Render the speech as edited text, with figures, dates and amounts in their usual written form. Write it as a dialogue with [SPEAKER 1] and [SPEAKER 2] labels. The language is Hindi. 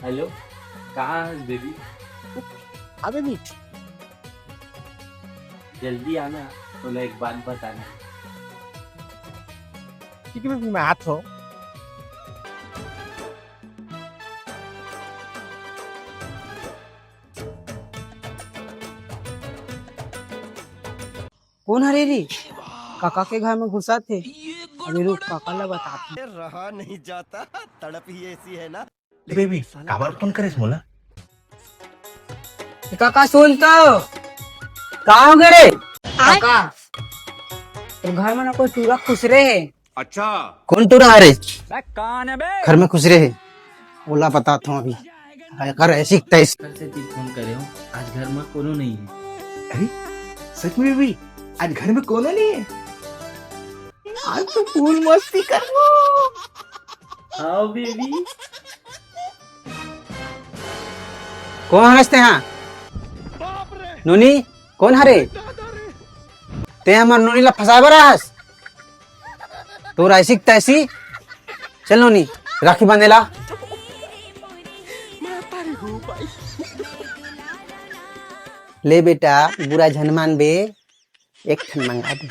[SPEAKER 1] हेलो, कहाँ है बेबी?
[SPEAKER 2] अबे भी
[SPEAKER 1] जल्दी आना, तो एक बात बताना।
[SPEAKER 2] ठीक है मैं आता हूँ। कौन हरे रे? काका के घर में घुसा थे। अभी रुक काका ला बताती।
[SPEAKER 3] रहा नहीं जाता, तड़प ही ऐसी है ना।
[SPEAKER 4] बेबी काबर फोन करेस मोला?
[SPEAKER 2] काका सुन तो कहाँ हो गए रे काका? तो घर में ना कोई टूरा खुश रहे है।
[SPEAKER 4] अच्छा
[SPEAKER 2] कौन टूरा है रे?
[SPEAKER 1] कौन है बे?
[SPEAKER 2] घर में खुश रहे बोला बताता हूँ अभी। घर ऐसी तैसी।
[SPEAKER 1] कल से ती फोन करे हो, आज घर में कोनो नहीं है।
[SPEAKER 4] अरे सच में बेबी आज घर में कौन नहीं है?
[SPEAKER 2] आज तो फूल मस्ती करो।
[SPEAKER 1] हाँ बेबी।
[SPEAKER 2] कौन हंसते हैं? नोनी कौन हरे? ते हमार नोनी ला फंसा बरस। तो ऐसी तैसी। चल नोनी राखी बांधेला। ले बेटा बुरा झन मान बे एक ठन मंगा दे।